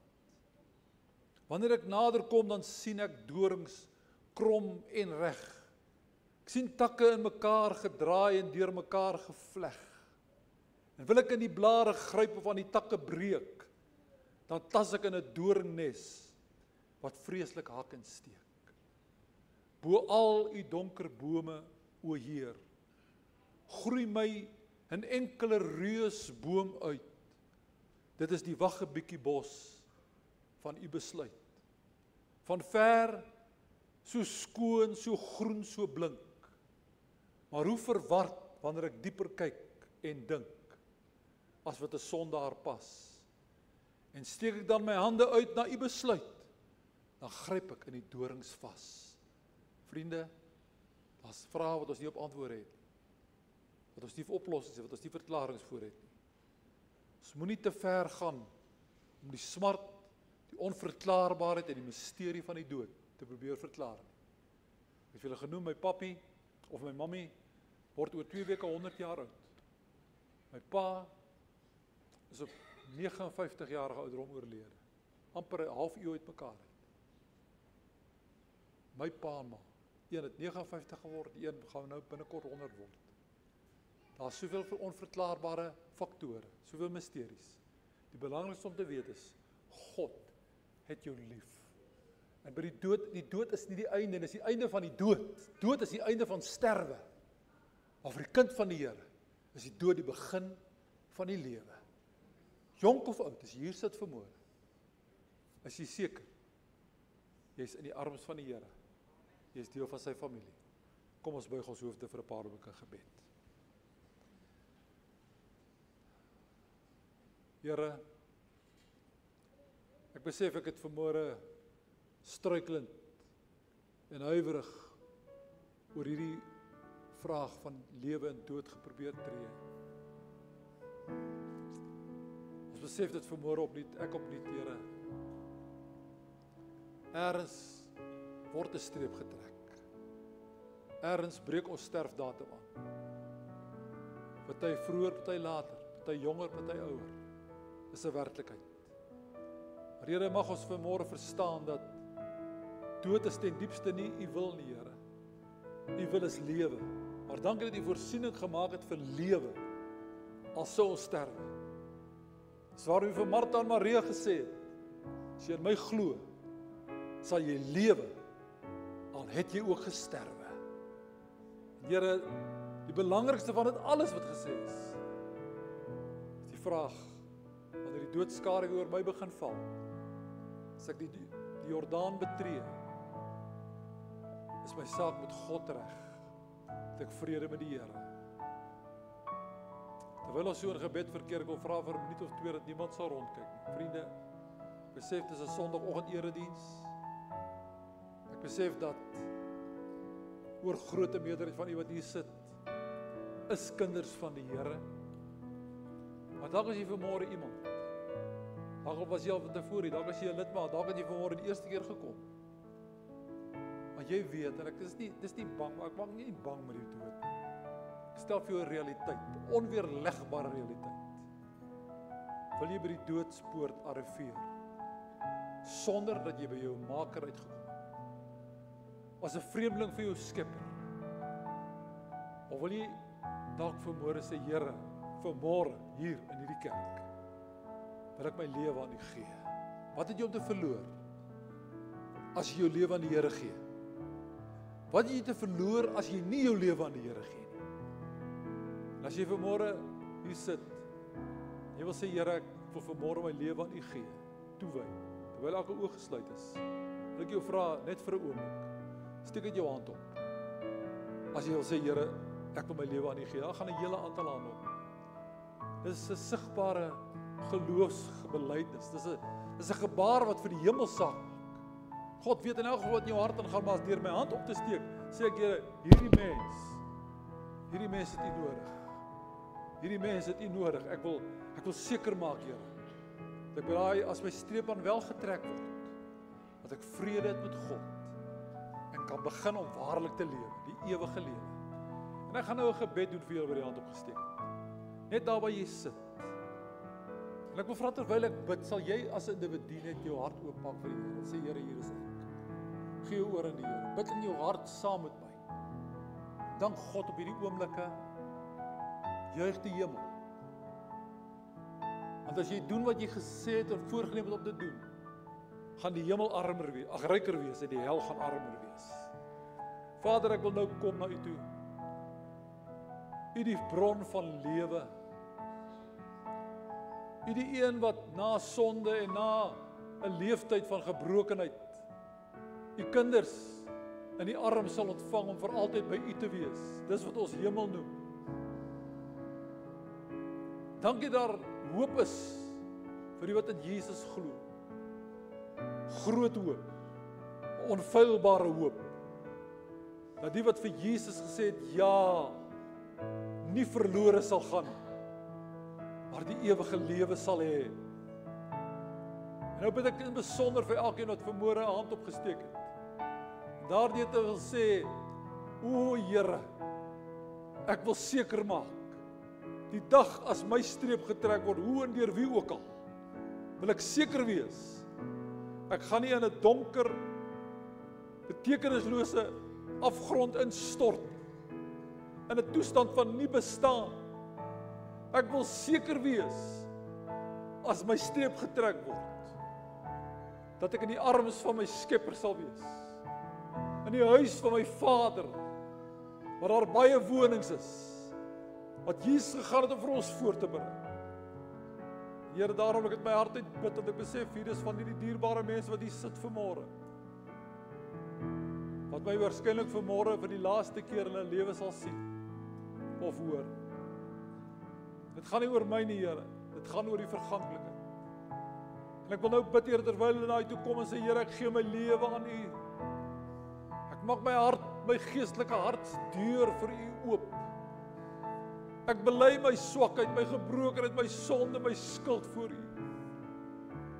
Wanneer ek nader kom, dan sien ek dorings krom en reg. Ek sien takke in mekaar gedraai en deur mekaar gevleg. En wil ek in die blare gryp of aan die takke breek, dan tas ek in 'n doringnes wat vreeslik hak en steek. Bo al u donker bome, o Heer, groei my 'n enkele reusboom uit. Dit is die waggebietjie bos van u besluit. Van ver, so skoon, so groen, so blink. Maar hoe verward wanneer ek dieper kyk en dink, as wat 'n sondaar pas. En steek ek dan my hande uit na u besluit, dan gryp ek in die dorings vas. Vriende, daar's vrae wat ons nie op antwoorde het, wat ons nie oplossings het, wat ons nie verklaringe voor het nie. Ons moenie te ver gaan om die smart, die onverklaarbaarheid en die misterie van die dood te probeer verklaar nie. Ek het julle genoem, my papi of my mammy word oor 2 weke 100 jaar oud. My pa is op 59 jarige ouderdom oorlede. Amper 'n half eeu uit mekaar uit. My pa en ma, een het 59 geword, die een gaan nou binnekort 100 word. Daar's soveel onverklaarbare faktore, soveel misteries. Die belangrikste om te weet is, God het jou lief. En by die dood is nie die einde, dit is die einde van die dood. Dood is die einde van sterwe. Maar vir die kind van die Here is die dood die begin van die lewe. Jonk of oud, as jy hier sit vanmôre, is jy seker, jy is in die arms van die Here. Jy is deel van sy familie. Kom ons buig ons hoofde vir 'n paar oomblikke gebed. Here, ek besef ek het vanmôre struikelend en huiwerig oor hierdie vraag van lewe en dood geprobeer tree. Ons besef dit vanmôre opnuut, ek opnuut, Here. Ergens word 'n streep getrek. Ergens breek ons sterfdatum aan. Party vroeër, party later, party jonger, party ouer. Dis 'n werklikheid. Maar Here, mag ons vanmôre verstaan dat dood is ten diepste nie u wil nie, Here. U wil is lewe. Maar dankie dat u voorsiening gemaak het vir lewe, al sou ons sterwe. Dis waarom u vir Martha en Maria gesê het, as jy in my glo, sal jy lewe, al het jy ook gesterwe. Here, die belangrikste van dit alles wat gesê is die vraag, wanneer die doodskare oor my begin val, as ek die Jordaan betree, is my saak met God reg, dat ek vrede met die Here. Terwyl ons so in gebed verkeer, ek wil vra vir 'n minuut of 2 dat niemand sal rondkyk nie. Vriende, besef dis 'n Sondagoggend erediens. Ek besef dat oor grootte meerderheid van u wat hier sit, is kinders van die Here. Maar dalk is jy vanmôre iemand. Dalk was jy al van tevore, dalk is jy 'n lidmaat, dalk het jy vanmôre die eerste keer gekom. Maar jy weet, en dis nie bang, maar ek maak nie bang met die dood. Ek stel vir jou 'n realiteit, 'n onweerlegbare realiteit. Wil jy by die doodspoort arriveer, sonder dat jy by jou maker uitgekom het? As 'n vreemdeling vir jou skepper? Of wil jy dalk vanmôre sê, Here, vanmôre hier in hierdie kerk, wil ek my lewe aan U gee? Wat het jy om te verloor as jy jou lewe aan die Here gee? Wat het jy te verloor as jy nie jou lewe aan die Here gee nie? En as jy vanmôre hier sit, jy wil sê, Here, ek wil vanmôre my lewe aan U gee, toewy, terwyl elke oog gesluit is, wil ek jou vra, net vir 'n oomblik, steek uit jou hand op. As jy wil sê, Here, ek wil my lewe aan U gee, dan gaan 'n hele aantal hande op. Dis 'n sigbare geloofsbelydenis. Dis 'n gebaar wat vir die hemel saak maak. God weet in elk geval wat in jou hart aangaan, maar as deur my hand op te steek, sê ek, Here, hierdie mens het U nodig. Hierdie mens het U nodig. Ek wil seker maak, Here, dat ek by as my streep aan wel getrek word, dat ek vrede het met God en kan begin om waarlik te lewe, die ewige lewe. En ek gaan nou 'n gebed doen vir jou wat die hand opgesteek het. Net daar waar jy sit. En ek wil vra terwyl ek bid, sal jy as 'n individu net jou hart oopmaak vir die Here en sê, Here, hier is ek. Gee jou oor aan die Here. Bid in jou hart saam met my. Dank God op hierdie oomblikke. Juig die hemel. Want as jy doen wat jy gesê het en voorgenem het om te doen, gaan die hemel armer wees, ryker wees en die hel gaan armer wees. Vader, ek wil nou kom na U toe. U die bron van lewe. U die een wat na sonde en na 'n leeftyd van gebrokenheid U kinders in die arm sal ontvang om vir altyd by U te wees. Dis wat ons hemel noem. Dankie daar hoop is vir die wat in Jesus glo. Groot hoop, onfeilbare hoop. Dat die wat vir Jesus gesê het, ja, nie verlore sal gaan, maar die ewige lewe sal hê. En nou bid ek in besonder vir elkeen wat vanmôre 'n hand opgesteek het. Daardie te wil sê, o Here, ek wil seker maak, die dag as my streep getrek word, hoe en deur wie ook al, wil ek seker wees, ek gaan nie in 'n donker, betekenislose afgrond instort, in 'n toestand van nie bestaan. Ek wil seker wees, as my streep getrek word, dat ek in die arms van my Skepper sal wees, in die huis van my Vader, waar daar baie wonings is, wat Jesus gegaan het om vir ons voor te berei. Here, daarom ek het my hart uitbid, dat ek besef, hier is van die dierbare mense wat hier sit vanmôre, wat my waarskynlik vanmôre vir die laaste keer in hulle lewe sal sien, of hoor. Dit gaan nie oor my nie, Here, dit gaan oor die verganklike. En ek wil nou bid, Here, terwyl hulle na U toe kom en sê, Here, ek gee my lewe aan U. Ek Ek maak my hart, my geestelike hartsdeur vir U oop. Ek bely my swakheid, my gebrokenheid, my sonde, my skuld voor U.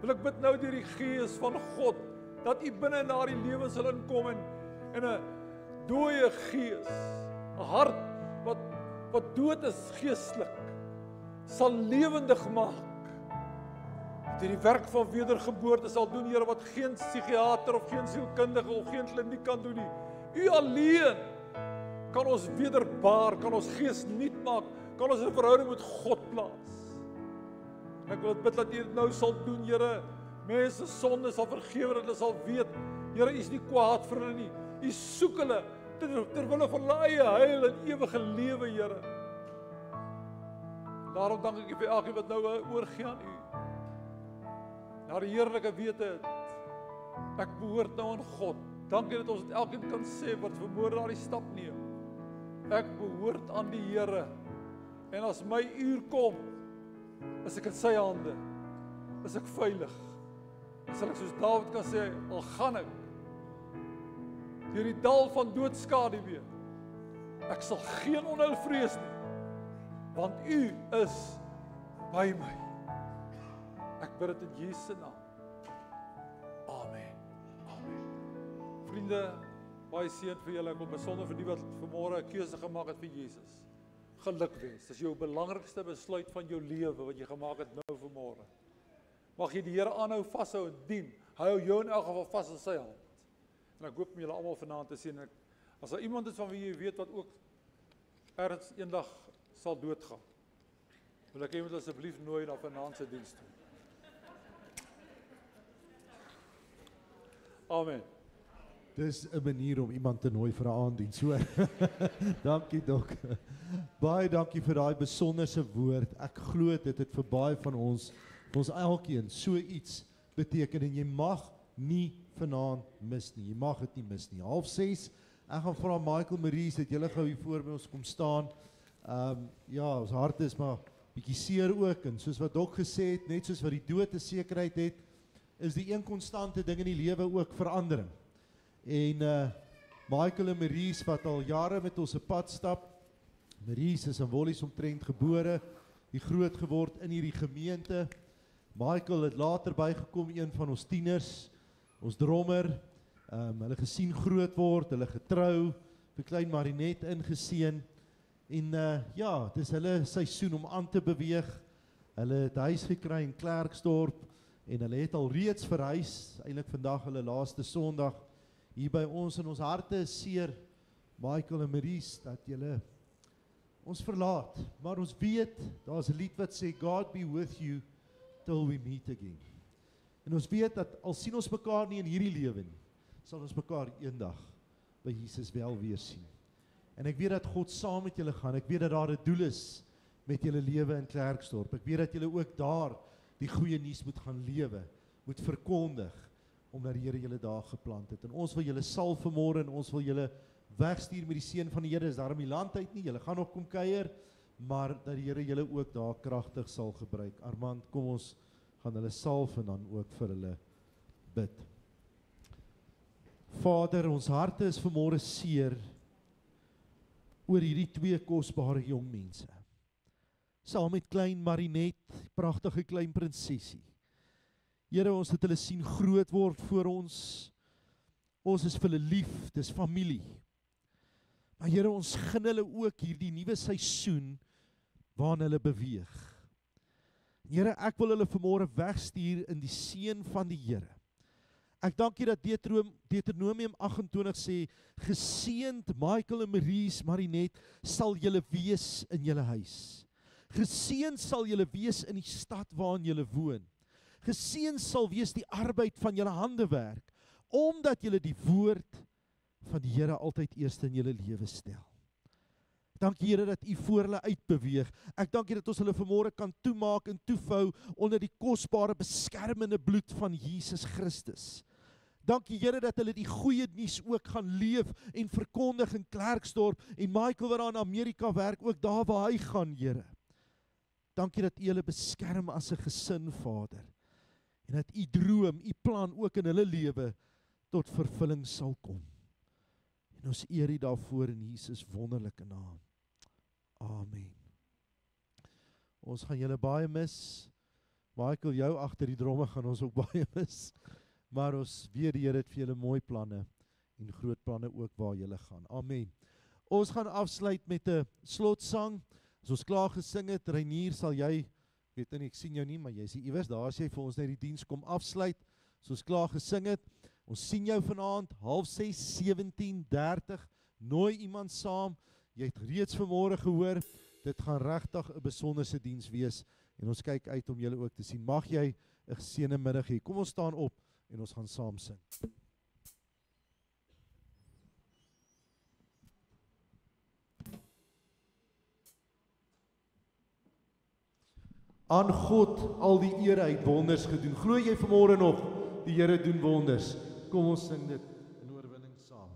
Wil ek bid nou deur die Gees van God, dat U binne in daardie lewens sal inkom en 'n dooie gees, 'n hart wat dood is geestelik, sal lewendig maak. Deur die werk van wedergeboorte sal doen, Here, wat geen psigiater of geen sielkundige of geen kliniek kan doen nie. U alleen kan ons wederbaar, kan ons gees nuut maak, kan ons 'n verhouding met God plaas. En ek wil bid dat U dit nou sal doen, Here. Mense sonde sal vergewe, dat hulle sal weet, Here, U is nie kwaad vir hulle nie. U soek hulle terwille van hulle eie heil en ewige lewe, Here. Daarom dank ek U vir elkeen wat nou oorgee aan U. Na die heerlike wete, ek behoort nou aan God. Dankie dat ons dit elkeen kan sê wat vermoor daardie stap neem. Ek behoort aan die Here. En as my uur kom, is ek in sy hande, is ek veilig. Dan sal ek soos Dawid kan sê, al gaan ek deur die dal van doodskaduwee, ek sal geen onheil vrees nie, want U is by my. Ek bid dit in Jesus se naam. Amen. Amen. Vriende, baie seën vir julle. Ek wil besonder vir die wat vanmôre 'n keuse gemaak het vir Jesus. Gelukwens. Dis jou belangrikste besluit van jou lewe wat jy gemaak het nou vanmôre. Mag jy die Here aanhou vashou en dien. Hy hou jou in elk geval vas in sy hand. En ek hoop om julle almal vanaand te sien. As daar iemand is van wie jy weet wat ook ergens eendag sal doodgaan, wil ek iemand asseblief nooi na vanaand se diens toe. Amen. Dis 'n manier om iemand te nooi vir 'n aanddiens, hoor. Dankie, Dok. Baie dankie vir daai besonderse woord. Ek glo dit het vir baie van ons elkeen so iets beteken en jy mag nie vanaand mis nie. Jy mag dit nie mis nie. 5:30, ek gaan vra Michael Maurice dat julle gou hier voor by ons kom staan. Ja, ons harte is maar bietjie seer ook en soos wat Dok gesê het, net soos wat die dood 'n sekerheid het, is die een konstante ding in die lewe ook verandering. En Michael en Maurice wat al jare met ons 'n pad stap. Maurice is in Wollies omtrent gebore, die groot geword in hierdie gemeente. Michael het later bygekom, een van ons tieners, ons drummer. Hulle gesien groot word, hulle getrou, vir klein Marinet ingeseën. En ja, dis hulle seisoen om aan te beweeg. Hulle het huis gekry in Klerksdorp en hulle het al reeds verhuis, eintlik vandag hulle laaste Sondag hier by ons. In ons harte is seer, Michael en Maurice, dat julle ons verlaat. Maar ons weet, daar's 'n lied wat sê, God be with you till we meet again. En ons weet dat al sien ons mekaar nie in hierdie lewe nie, sal ons mekaar eendag by Jesus wel weer sien. En ek weet dat God saam met julle gaan. Ek weet dat daar 'n doel is met julle lewe in Klerksdorp. Ek weet dat julle ook daar die goeie nuus moet gaan lewe, moet verkondig, omdat die Here julle daar geplant het. En ons wil julle salf vanmôre en ons wil julle wegstuur met die seën van die Here. Is daarom die land uit nie. Julle gaan nog kom kuier, maar dat die Here julle ook daar kragtig sal gebruik. Armand, kom ons gaan hulle salf en dan ook vir hulle bid. Vader, ons harte is vanmôre seer oor hierdie twee kosbare jong mense. Saam met klein Marinet, pragtige klein prinsesie. Here, ons het hulle sien groot word voor ons. Ons is vir hulle lief, dis familie. Maar Here, ons gun hulle ook hierdie nuwe seisoen waarin hulle beweeg. Here, ek wil hulle vanmôre wegstuur in die seën van die Here. Ek dank U dat Deuteronomium 28 sê, geseënd Michael en Maurice, Marinet, sal julle wees in julle huis. Geseënd sal julle wees in die stad waarin julle woon. Geseënd sal wees die arbeid van julle hande werk, omdat julle die woord van die Here altyd eerste in julle lewe stel. Dankie Here dat U voor hulle uitbeweeg. Ek dank U dat ons hulle vanmôre kan toemaak en toevou onder die kosbare beskermende bloed van Jesus Christus. Dankie Here dat hulle die goeie nuus ook gaan leef en verkondig in Klerksdorp en Michael wat daar in Amerika werk, ook daar waar hy gaan, Here. Dankie dat U hulle beskerm as 'n gesin, Vader. En dat U droom, U plan ook in hulle lewe tot vervulling sal kom. En ons eer U daarvoor in Jesus wonderlike naam. Amen. Ons gaan julle baie mis. Michael, jou agter die dromme gaan ons ook baie mis. Maar ons weet die Here het vir julle mooi planne en groot planne ook waar julle gaan. Amen. Ons gaan afsluit met 'n slotsang. As ons klaar gesing het, Reinier, sal jy, weet nie, ek sien jou nie, maar jy is iewers, daar as jy vir ons net die diens kom afsluit. As ons klaar gesing het, ons sien jou vanaand, 6:30, 17:30, nooi iemand saam. Jy het reeds vanmôre gehoor, dit gaan regtig 'n besonderse diens wees en ons kyk uit om julle ook te sien. Mag jy 'n geseënde middag hê. Kom ons staan op en ons gaan saam sing. Aan God al die eer, hy het wonders gedoen. Glo jy vanmôre nog, die Here doen wonders? Kom ons sing dit in oorwinning saam.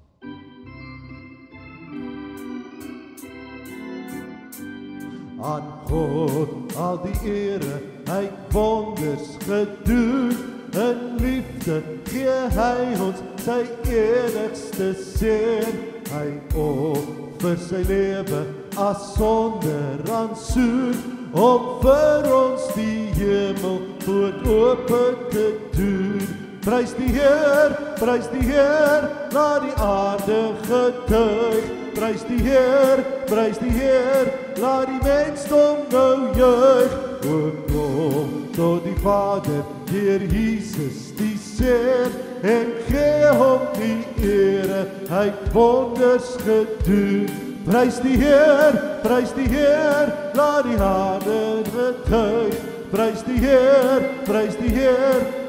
Aan God al die eer, hy het wonders gedoen. In liefde gee hy ons sy enigste seun. Hy offer sy lewe as sonderrantsoen, om vir ons die hemelpoort oop te doen. Prys die Heer, laat die aarde getuig. Prys die Heer, laat die mensdom nou juig. O kom tot die Vader, deur Jesus die Seun, en gee hom die ere, hy het wonders gedoen. Prys die Heer, laat die aarde getuig. Prys die Heer,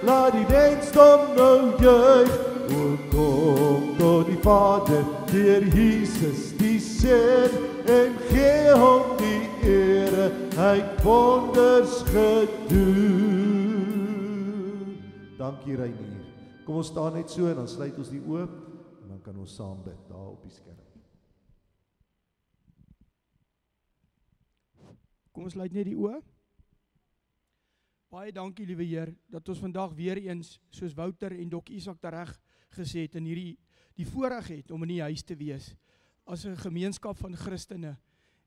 laat die mensdom nou juig. O kom tot die Vader, deur Jesus die Seun, en gee hom die ere, hy het wonders gedoen. Dankie Reinier. Kom ons staan net so en dan sluit ons die oë en dan kan ons saam bid daar op die skerm. Kom ons sluit net die oë. Baie dankie liewe Heer, dat ons vandag weer eens, soos Wouter en Dok Isak tereg gesê het, en hierdie die voorreg het om in die huis te wees, as 'n gemeenskap van Christene.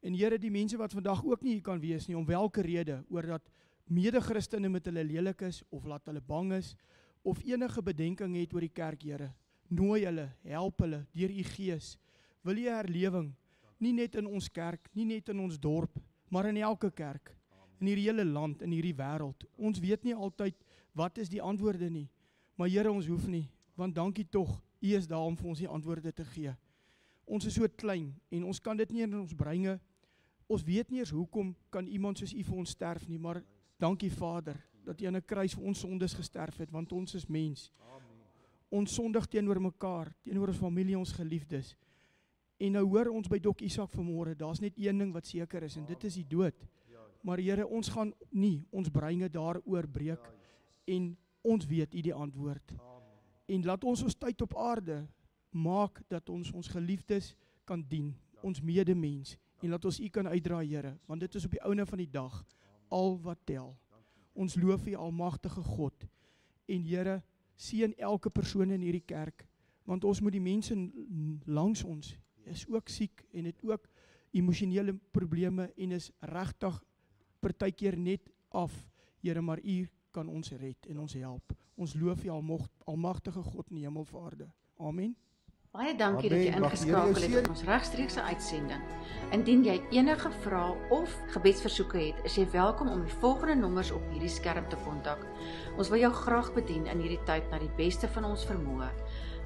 En Here, die mense wat vandag ook nie hier kan wees nie, om welke rede, oor dat mede-Christene met hulle lelik is, of laat hulle bang is, of enige bedenking het oor die kerk, Here, nooi hulle, help hulle, deur U Gees, wil U herlewing, nie net in ons kerk, nie net in ons dorp, maar in elke kerk, in hierdie hele land, in hierdie wêreld. Ons weet nie altyd, wat is die antwoorde nie, maar Here, ons hoef nie, want dankie tog, U is daar om vir ons die antwoorde te gee. Ons is so klein, en ons kan dit nie in ons breine, ons weet nie eens hoekom kan iemand soos U vir ons sterf nie, maar dankie Vader, dat U aan 'n kruis vir ons sondes gesterf het, want ons is mens. Ons sondig teenoor mekaar, teenoor ons familie, ons geliefdes. En nou hoor ons by Dok Isak vanmôre, daar's net een ding wat seker is, en dit is die dood. Maar Here, ons gaan nie ons breine daaroor breek, en ons weet U die antwoord. En laat ons tyd op aarde maak dat ons geliefdes kan dien, ons medemens, en laat ons U kan uitdra, Here, want dit is op die einde van die dag al wat tel. Ons loof U almagtige God, en Here, seën elke persoon in hierdie kerk, want ons moet die mense langs ons, is ook siek, en het ook emosionele probleme, en is regtig partykeer net af, Here, maar U kan ons red en ons help. Ons loof U almagtige God in die hemelvaarde. Amen. Baie dankie dat jy ingeskakel het op ons regstreekse uitsending. Indien jy enige vrae of gebedsversoeke het, is jy welkom om die volgende nommers op hierdie skerm te kontak. Ons wil jou graag bedien in hierdie tyd na die beste van ons vermoë.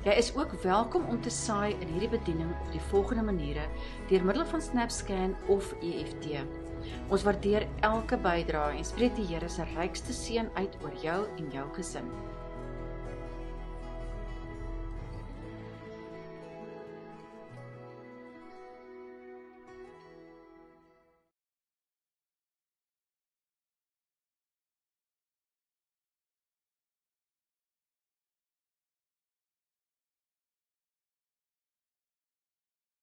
Jy is ook welkom om te saai in hierdie bediening op die volgende maniere, deur middel van SnapScan of EFT. Ons waardeer elke bydrae en spreek die Here se rykste seën uit oor jou en jou gesin.